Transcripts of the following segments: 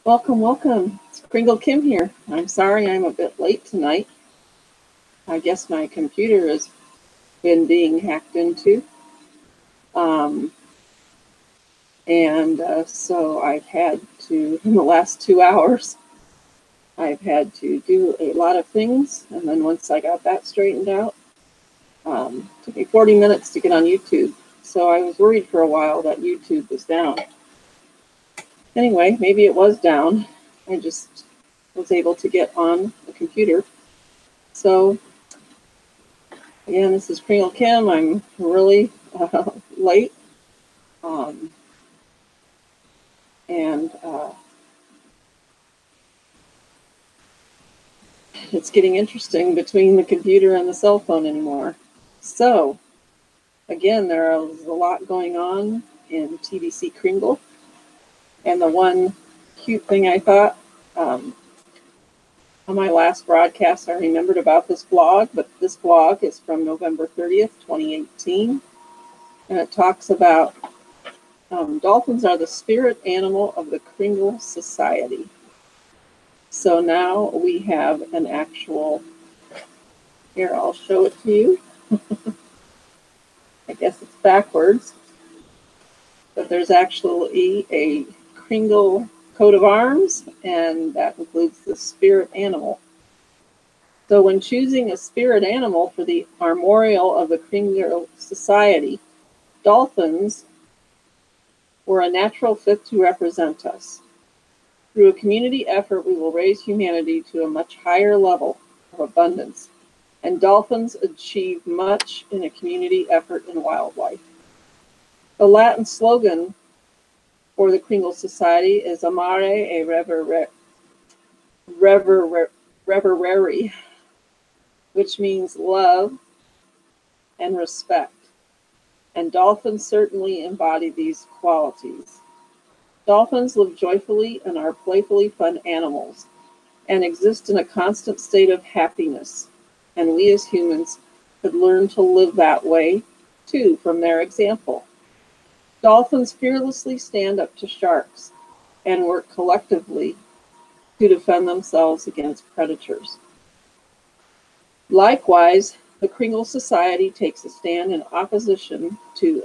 Welcome, welcome. It's Kringle Kim here. I'm sorry I'm a bit late tonight. I guess my computer has been being hacked into. So I've had to, in the last 2 hours, I've had to do a lot of things. And then once I got that straightened out, it took me 40 minutes to get on YouTube. So I was worried for a while that YouTube was down. Anyway, maybe it was down. I just was able to get on the computer. So again, this is Kringle Kim. I'm really late. It's getting interesting between the computer and the cell phone anymore. So again, there's a lot going on in TBC Kringle. And the one cute thing I thought, on my last broadcast, I remembered about this blog, but this blog is from November 30th, 2018. And it talks about dolphins are the spirit animal of the Kringle Society. So now we have an actual, here, I'll show it to you. I guess it's backwards, but there's actually a Kringle coat of arms, and that includes the spirit animal. So when choosing a spirit animal for the armorial of the Kringle Society, dolphins were a natural fit to represent us. Through a community effort, we will raise humanity to a much higher level of abundance, and dolphins achieve much in a community effort in wildlife. The Latin slogan for the Kringle Society is Amare e Reverere, which means love and respect. And dolphins certainly embody these qualities. Dolphins live joyfully and are playfully fun animals and exist in a constant state of happiness. And we as humans could learn to live that way too from their example. Dolphins fearlessly stand up to sharks and work collectively to defend themselves against predators. Likewise, the Kringle Society takes a stand in opposition to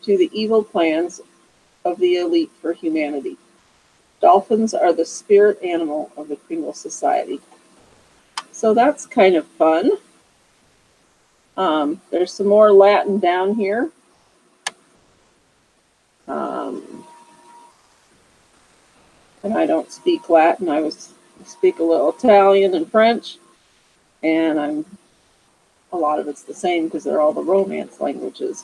the evil plans of the elite for humanity. Dolphins are the spirit animal of the Kringle Society. So that's kind of fun. There's some more Latin down here. And I don't speak Latin. I speak a little Italian and French, and a lot of it's the same because they're all the Romance languages.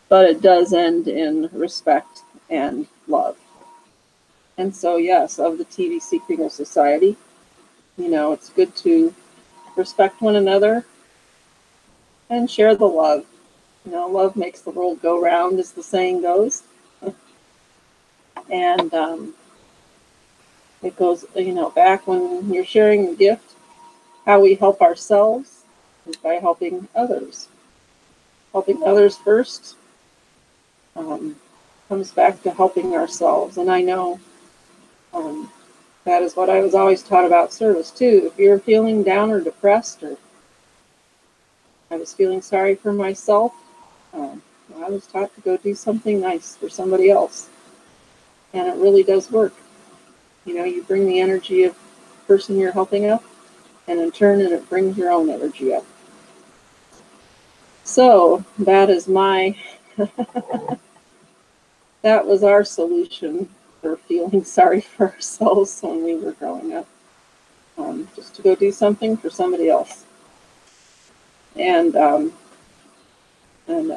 But it does end in respect and love. And so, yes, of the TBC Kringle Society, it's good to respect one another and share the love. Love makes the world go round, as the saying goes. And it goes, back when you're sharing the gift, how we help ourselves is by helping others. Helping others first comes back to helping ourselves. And I know that is what I was always taught about service too. If you're feeling down or depressed, or I was feeling sorry for myself, I was taught to go do something nice for somebody else. And it really does work. You bring the energy of the person you're helping up, and in turn, it brings your own energy up. So that is that was our solution for feeling sorry for ourselves when we were growing up. Just to go do something for somebody else. And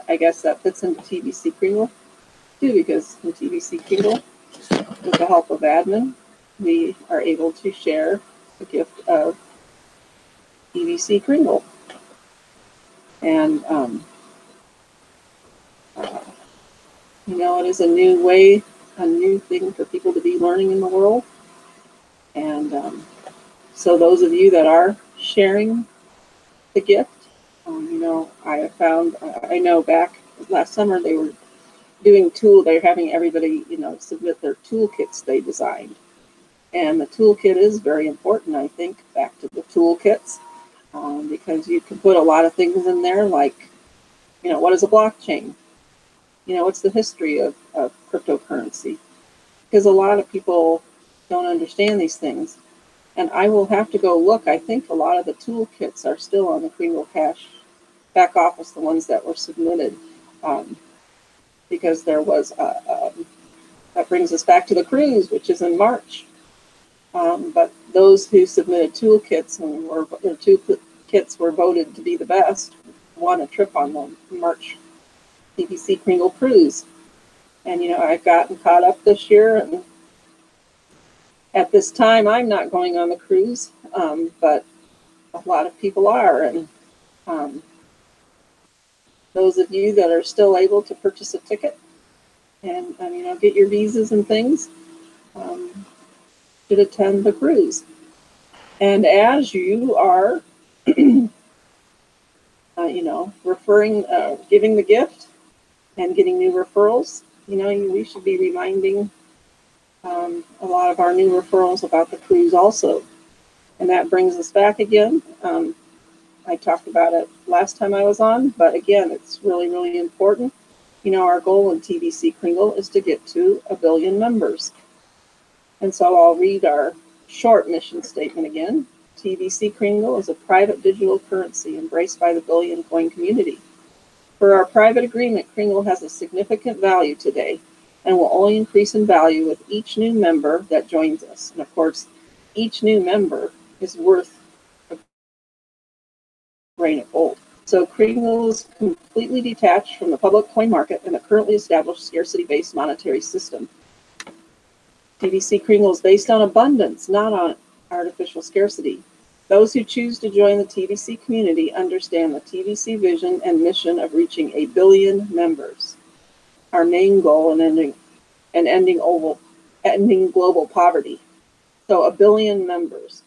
I guess that fits into TBC Kringle too, because in TBC Kringle, with the help of admin, we are able to share the gift of TBC Kringle. And it is a new way, a new thing for people to be learning in the world. And so those of you that are sharing the gift, I have found, I know back last summer they were doing they're having everybody, submit their toolkits they designed. And the toolkit is very important, I think, back to the toolkits, because you can put a lot of things in there, like, what is a blockchain? What's the history of cryptocurrency? Because a lot of people don't understand these things. And I will have to go look. I think a lot of the toolkits are still on the Kringle Cash back office, the ones that were submitted, because there was, that brings us back to the cruise, which is in March. But those who submitted toolkits and their toolkits were voted to be the best won a trip on the March TBC Kringle cruise. And, I've gotten caught up this year, and at this time, I'm not going on the cruise, but a lot of people are. And those of you that are still able to purchase a ticket and get your visas and things, should attend the cruise. And as you are, referring, giving the gift and getting new referrals, we should be reminding a lot of our new referrals about the cruise also. And that brings us back again. I talked about it last time I was on, but again, it's really, really important. Our goal in TBC Kringle is to get to 1 billion members. And so I'll read our short mission statement again. TBC Kringle is a private digital currency embraced by the billion coin community. For our private agreement, Kringle has a significant value today and will only increase in value with each new member that joins us. And of course, each new member is worth a grain of gold. So Kringle is completely detached from the public coin market and the currently established scarcity-based monetary system. TBC Kringle is based on abundance, not on artificial scarcity. Those who choose to join the TBC community understand the TBC vision and mission of reaching 1 billion members. Our main goal in ending global poverty. So 1 billion members.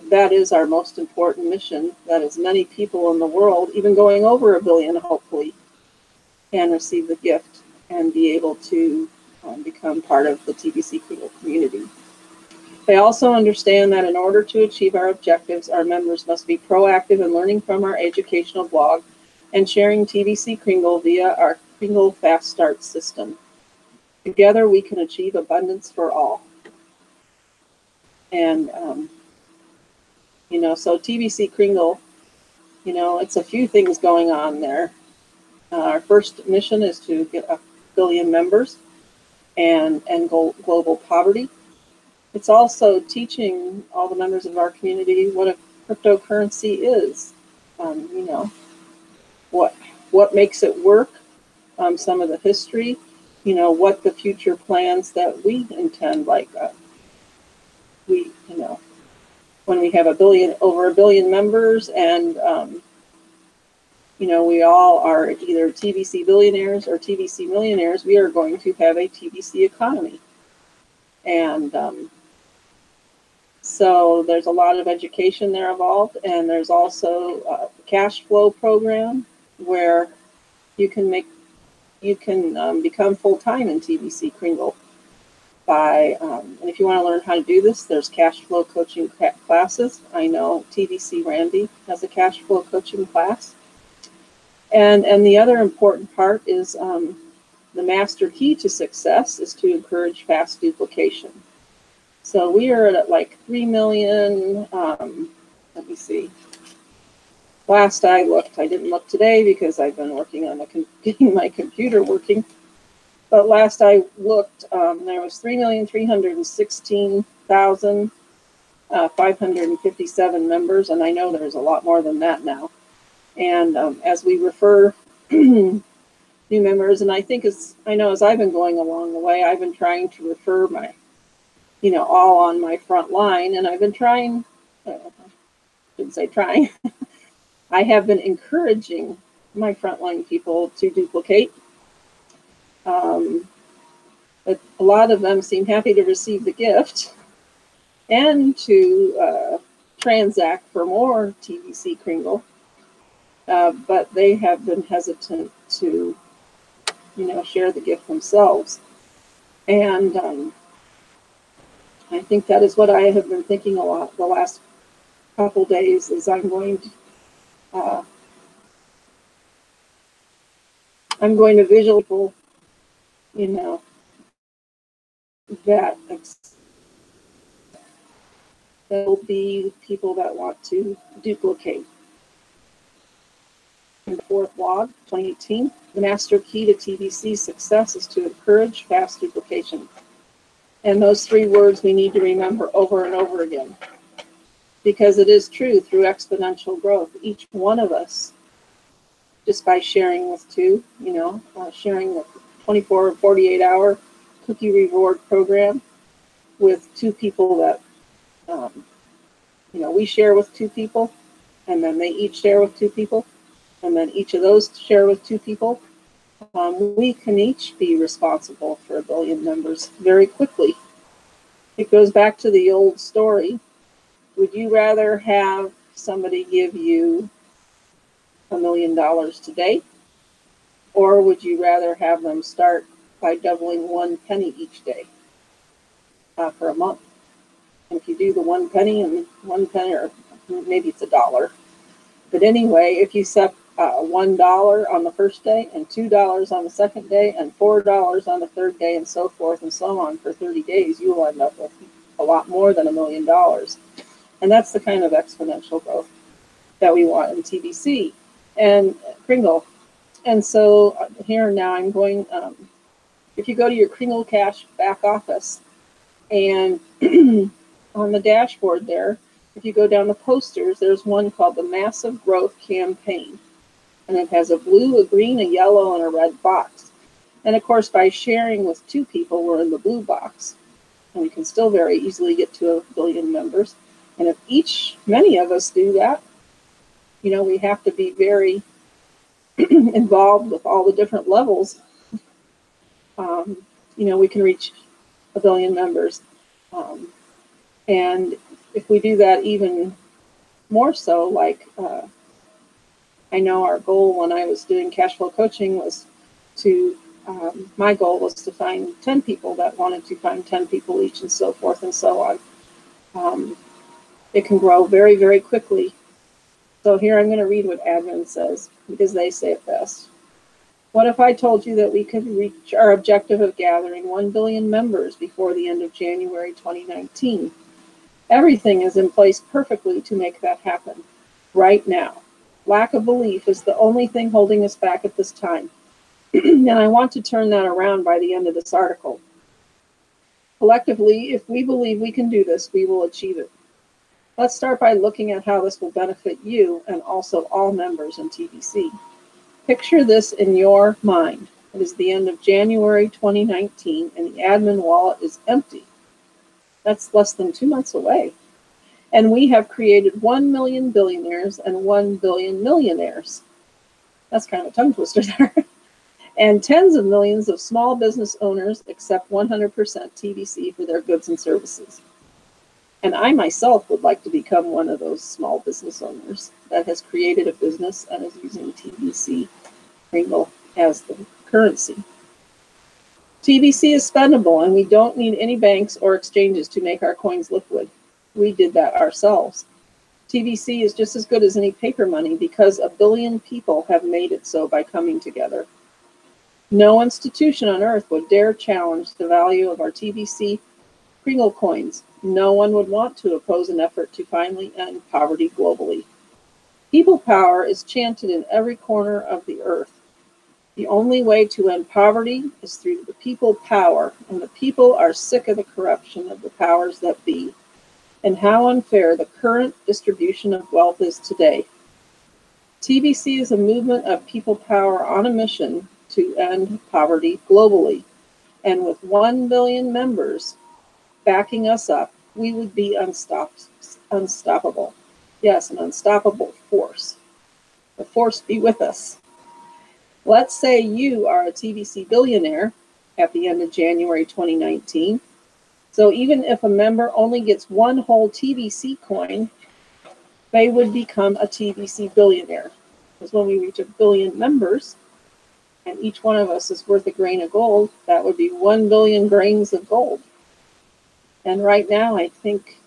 That is our most important mission. That is many people in the world, even going over 1 billion, hopefully, can receive the gift and be able to become part of the TBC Kringle community. They also understand that in order to achieve our objectives, our members must be proactive in learning from our educational blog and sharing TBC Kringle via our Kringle Fast Start system. Together, we can achieve abundance for all. And, so TBC Kringle, it's a few things going on there. Our first mission is to get 1 billion members and global poverty. It's also teaching all the members of our community what a cryptocurrency is, what makes it work, some of the history, what the future plans that we intend, like when we have over 1 billion members, and we all are either TBC billionaires or TBC millionaires, we are going to have a TBC economy. And so there's a lot of education there involved, and there's also a cash flow program where you can become full-time in TBC Kringle by, and if you want to learn how to do this, there's cash flow coaching classes. I know TBC Randy has a cash flow coaching class. And the other important part is the master key to success is to encourage fast duplication. So we are at like 3 million, let me see. Last I looked, I didn't look today because I've been working on getting my computer working. But last I looked, there was 3,316,557 members, and I know there's a lot more than that now. And as we refer new members, and I know as I've been going along the way, I've been trying to refer my, all on my front line, and I've been trying, I shouldn't say trying, I have been encouraging my frontline people to duplicate. But a lot of them seem happy to receive the gift and to transact for more TBC Kringle. But they have been hesitant to, share the gift themselves. And I think that is what I have been thinking a lot the last couple days, is I'm going to visualize people, you know, that will be people that want to duplicate. In the fourth blog, 2018, the master key to TBC success is to encourage fast duplication. And those 3 words we need to remember over and over again. Because it is true, through exponential growth, each one of us, just by sharing with 2, sharing the 24 or 48-hour cookie reward program with 2 people that, we share with 2 people, and then they each share with 2 people, and then each of those share with 2 people. We can each be responsible for 1 billion members very quickly. It goes back to the old story. Would you rather have somebody give you $1 million today, or would you rather have them start by doubling 1 penny each day for a month? And if you do the 1 penny and 1 penny, or maybe it's $1, but anyway, if you set $1 on the first day and $2 on the second day and $4 on the third day and so forth and so on for 30 days, you will end up with a lot more than $1 million. And that's the kind of exponential growth that we want in TBC and Kringle. And so here now I'm going, if you go to your Kringle Cash back office, and on the dashboard there, if you go down the posters, there's one called the Massive Growth Campaign. And it has a blue, a green, a yellow, and a red box. And of course, by sharing with 2 people, we're in the blue box. And we can still very easily get to 1 billion members. And if many of us do that, we have to be very involved with all the different levels. We can reach 1 billion members. And if we do that even more so, like I know our goal when I was doing cash flow coaching was my goal was to find 10 people that wanted to find 10 people each, and so forth and so on. It can grow very, very quickly. So here I'm going to read what admin says, because they say it best. What if I told you that we could reach our objective of gathering 1 billion members before the end of January 2019? Everything is in place perfectly to make that happen right now. Lack of belief is the only thing holding us back at this time. And I want to turn that around by the end of this article. Collectively, if we believe we can do this, we will achieve it. Let's start by looking at how this will benefit you and also all members in TBC. Picture this in your mind. It is the end of January 2019 and the admin wallet is empty. That's less than 2 months away. And we have created 1 million billionaires and 1 billion millionaires. That's kind of a tongue twister there. And tens of millions of small business owners accept 100% TBC for their goods and services. And I myself would like to become one of those small business owners that has created a business and is using TBC Kringle as the currency. TBC is spendable, and we don't need any banks or exchanges to make our coins liquid. We did that ourselves. TBC is just as good as any paper money because 1 billion people have made it so by coming together. No institution on earth would dare challenge the value of our TBC Kringle coins. No one would want to oppose an effort to finally end poverty globally. People power is chanted in every corner of the earth. The only way to end poverty is through the people power, and the people are sick of the corruption of the powers that be, and how unfair the current distribution of wealth is today. TBC is a movement of people power on a mission to end poverty globally, and with 1 billion members backing us up, we would be unstoppable. Yes, an unstoppable force. The force be with us. Let's say you are a TBC billionaire at the end of January 2019. So even if a member only gets 1 whole TBC coin, they would become a TBC billionaire. Because when we reach 1 billion members, and each one of us is worth a grain of gold, that would be 1 billion grains of gold. And right now, I think,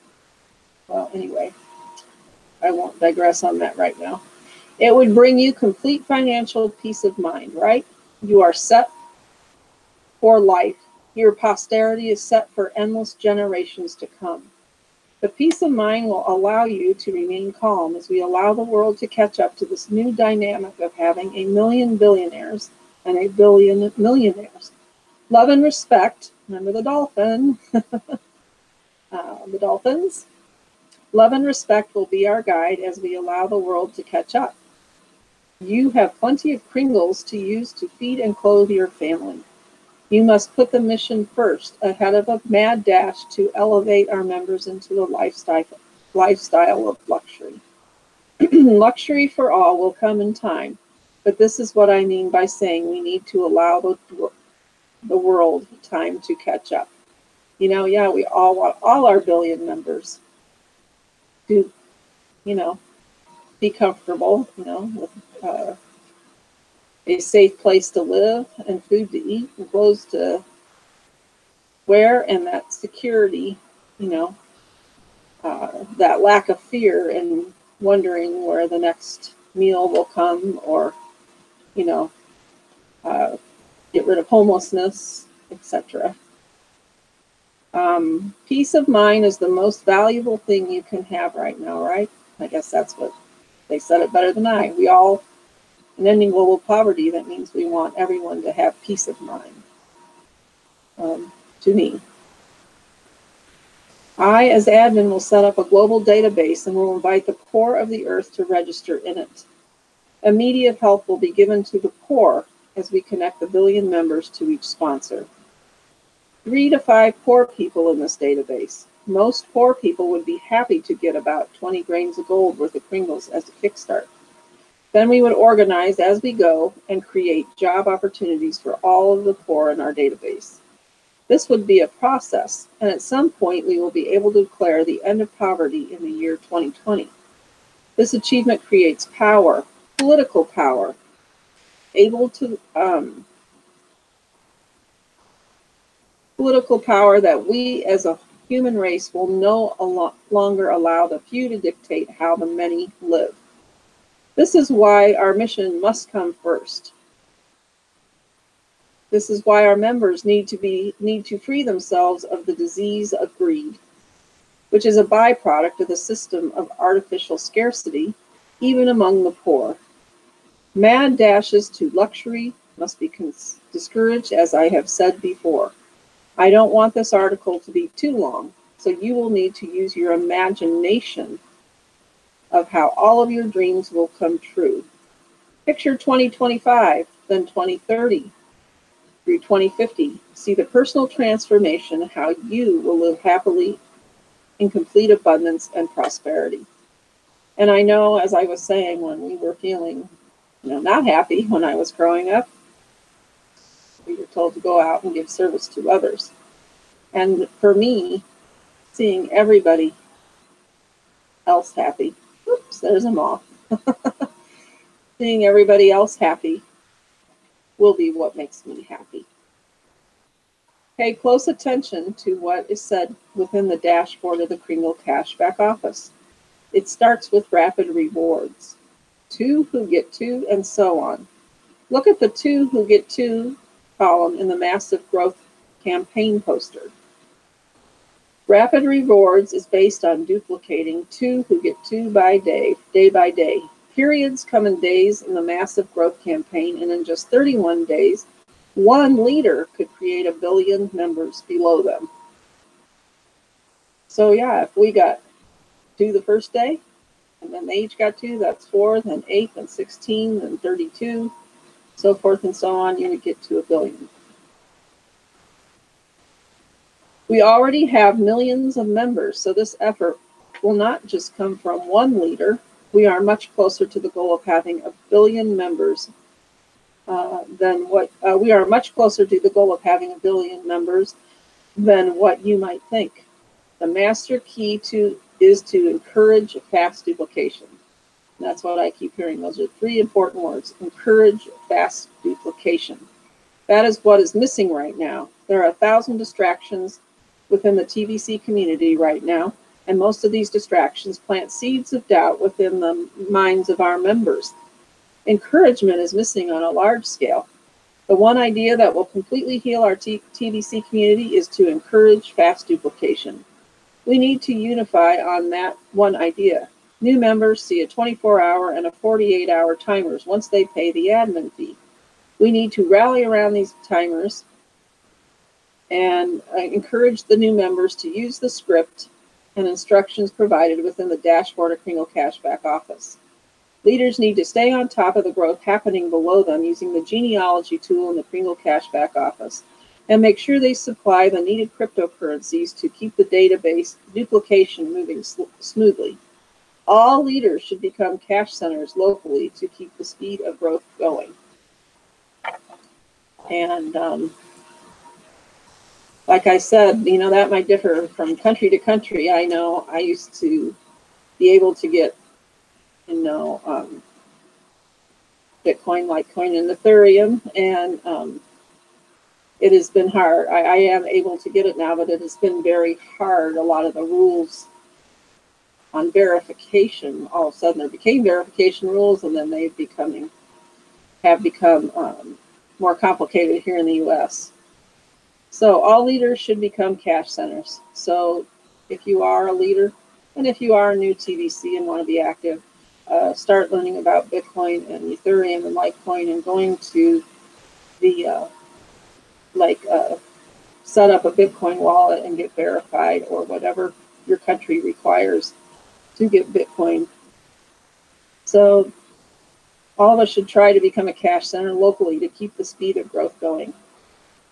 well, anyway, I won't digress on that right now. It would bring you complete financial peace of mind, right? You are set for life. Your posterity is set for endless generations to come. The peace of mind will allow you to remain calm as we allow the world to catch up to this new dynamic of having a million billionaires and a billion millionaires. Love and respect, remember the dolphin, the dolphins? Love and respect will be our guide as we allow the world to catch up. You have plenty of Kringles to use to feed and clothe your family. You must put the mission first, ahead of a mad dash to elevate our members into a lifestyle of luxury. Luxury for all will come in time, but this is what I mean by saying we need to allow the world time to catch up. You know, yeah, we all want all our billion members to, you know, be comfortable, you know, with a safe place to live and food to eat and clothes to wear, and that security, you know, that lack of fear and wondering where the next meal will come, or, you know, get rid of homelessness, etc. Peace of mind is the most valuable thing you can have right now, right? I guess that's what they said it better than I. We all, in ending global poverty, that means we want everyone to have peace of mind. To me, I, as admin, will set up a global database and will invite the poor of the earth to register in it. Immediate help will be given to the poor as we connect the billion members to each sponsor. 3 to 5 poor people in this database. Most poor people would be happy to get about 20 grains of gold worth of Kringles as a kickstart. Then we would organize as we go and create job opportunities for all of the poor in our database. This would be a process, and at some point we will be able to declare the end of poverty in the year 2020. This achievement creates power, political power, political power that we as a human race will no longer allow the few to dictate how the many live. This is why our mission must come first. This is why our members need to free themselves of the disease of greed, which is a byproduct of the system of artificial scarcity, even among the poor. Mad dashes to luxury must be discouraged, as I have said before. I don't want this article to be too long, so you will need to use your imagination of how all of your dreams will come true. Picture 2025, then 2030. Through 2050, see the personal transformation, how you will live happily in complete abundance and prosperity. And I know, as I was saying, when we were feeling, not happy when I was growing up, we were told to go out and give service to others. And for me, seeing everybody else happy, oops, there's a moth. Seeing everybody else happy will be what makes me happy. Pay close attention to what is said within the dashboard of the Kringle Cashback Office. It starts with rapid rewards. 2 who get 2, and so on. Look at the 2 who get 2 column in the Massive Growth campaign poster. Rapid rewards is based on duplicating 2 who get 2 by day by day. Periods come in days in the Massive Growth campaign, and in just 31 days, 1 leader could create 1 billion members below them. So yeah, if we got 2 the first day, and then they each got 2, that's 4, then 8, then 16, then 32, so forth and so on, you would get to 1 billion. We already have millions of members, so this effort will not just come from 1 leader. We are much closer to the goal of having 1 billion members we are much closer to the goal of having 1 billion members than what you might think. The master key is to encourage fast duplication. And that's what I keep hearing. Those are 3 important words: encourage fast duplication. That is what is missing right now. There are 1,000 distractions within the TVC community right now, and most of these distractions plant seeds of doubt within the minds of our members. Encouragement is missing on a large scale. The one idea that will completely heal our TVC community is to encourage fast duplication. We need to unify on that one idea. New members see a 24-hour and a 48-hour timers once they pay the admin fee. We need to rally around these timers and encourage the new members to use the script and instructions provided within the dashboard of Kringle Cashback Office. Leaders need to stay on top of the growth happening below them using the genealogy tool in the Kringle Cashback Office, and make sure they supply the needed cryptocurrencies to keep the database duplication moving smoothly. All leaders should become cash centers locally to keep the speed of growth going. And like I said, that might differ from country to country. I know I used to be able to get, Bitcoin, Litecoin, and Ethereum, and it has been hard. I am able to get it now, but it has been very hard. A lot of the rules on verification, all of a sudden there became verification rules, and then have become more complicated here in the U.S. So all leaders should become cash centers. So if you are a leader, and if you are a new TVC and want to be active, start learning about Bitcoin and Ethereum and Litecoin, and going to the set up a Bitcoin wallet and get verified, or whatever your country requires to get Bitcoin. So all of us should try to become a cash center locally to keep the speed of growth going.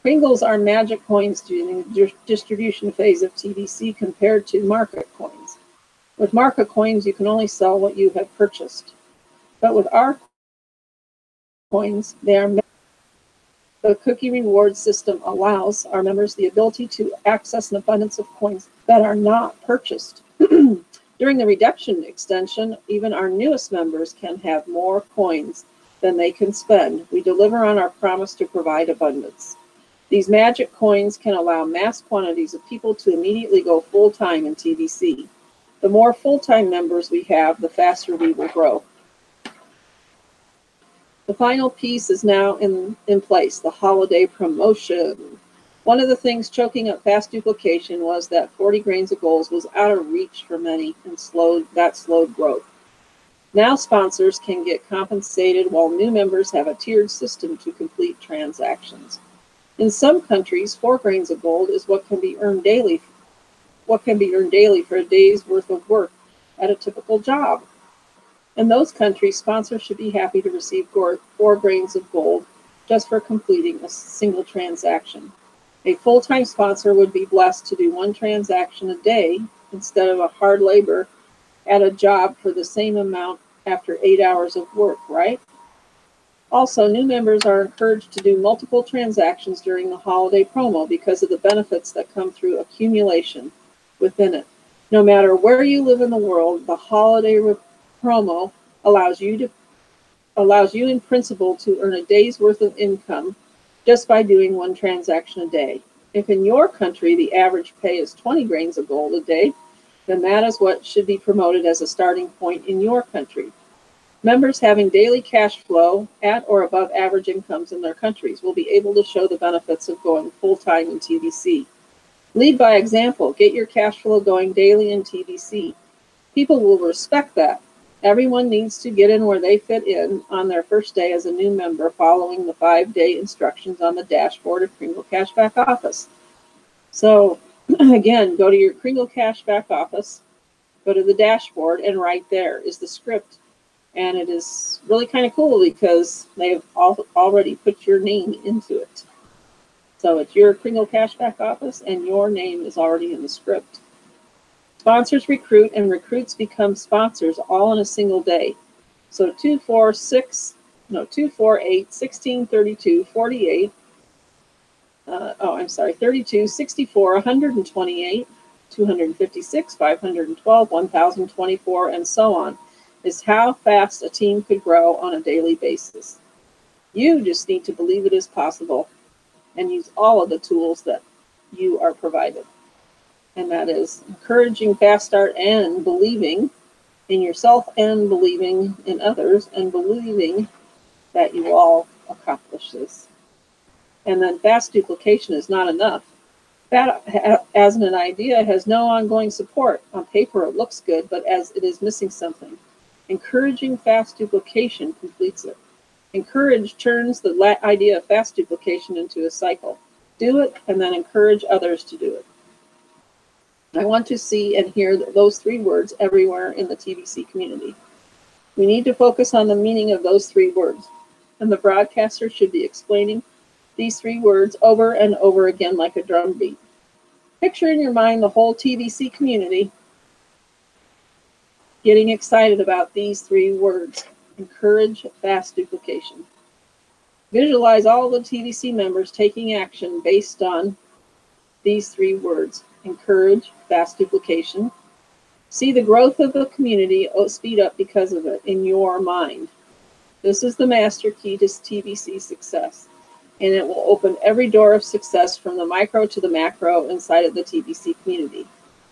Kringles are magic coins during the distribution phase of TVC compared to market coins. With market coins, you can only sell what you have purchased. But with our coins, they are the cookie reward system allows our members the ability to access an abundance of coins that are not purchased. During the redemption extension, even our newest members can have more coins than they can spend. We deliver on our promise to provide abundance. These magic coins can allow mass quantities of people to immediately go full-time in TVC. The more full-time members we have, the faster we will grow. The final piece is now in place, the holiday promotion. One of the things choking up fast duplication was that 40 grains of gold was out of reach for many and slowed growth. Now sponsors can get compensated while new members have a tiered system to complete transactions. In some countries, 4 grains of gold is what can be earned daily for a day's worth of work at a typical job. In those countries, sponsors should be happy to receive 4 grains of gold just for completing a single transaction. A full-time sponsor would be blessed to do 1 transaction a day instead of a hard labor at a job for the same amount after 8 hours of work, right? Also, new members are encouraged to do multiple transactions during the holiday promo because of the benefits that come through accumulation within it. No matter where you live in the world, the holiday promo allows you in principle to earn a day's worth of income just by doing 1 transaction a day. If in your country the average pay is 20 grains of gold a day, then that is what should be promoted as a starting point in your country. Members having daily cash flow at or above average incomes in their countries will be able to show the benefits of going full-time in TVC. Lead by example. Get your cash flow going daily in TVC. People will respect that. Everyone needs to get in where they fit in on their first day as a new member, following the 5-day instructions on the dashboard of Kringle Cashback Office. So again, go to your Kringle Cashback Office, go to the dashboard, and right there is the script. And it is really kind of cool because they've already put your name into it. So it's your Kringle Cashback Office, and your name is already in the script. Sponsors recruit, and recruits become sponsors all in a single day. So 248, 16, 32, 48, 32, 64, 128, 256, 512, 1024, and so on, is how fast a team could grow on a daily basis. You just need to believe it is possible and use all of the tools that you are provided. and that is encouraging fast start and believing in yourself and believing in others and believing that you all accomplish this. And then fast duplication is not enough. That, as an idea, has no ongoing support. On paper, it looks good, but as it is missing something. Encouraging fast duplication completes it. Encourage turns the idea of fast duplication into a cycle. Do it, and then encourage others to do it. I want to see and hear those 3 words everywhere in the TVC community. We need to focus on the meaning of those 3 words, and the broadcaster should be explaining these 3 words over and over again like a drum beat. Picture in your mind the whole TVC community getting excited about these 3 words. Encourage fast duplication. Visualize all the TVC members taking action based on these 3 words. Encourage fast duplication. See the growth of the community speed up because of it in your mind. This is the master key to TVC success, and it will open every door of success from the micro to the macro inside of the TVC community.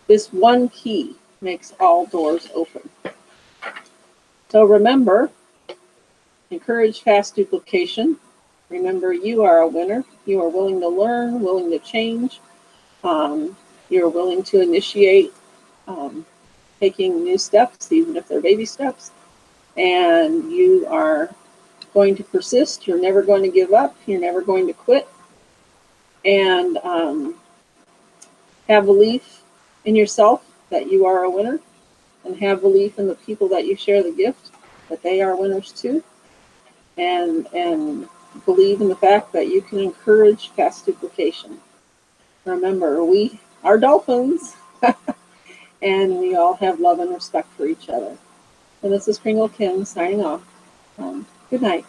This one key makes all doors open. So remember, encourage fast duplication. Remember, you are a winner. You are willing to learn, willing to change. You're willing to initiate taking new steps, even if they're baby steps. And you are going to persist. You're never going to give up. You're never going to quit. And have belief in yourself that you are a winner, and have belief in the people that you share the gift that they are winners too, and believe in the fact that you can encourage fast duplication. Remember, we are dolphins, and we all have love and respect for each other. And this is Kringle Kim signing off. Good night.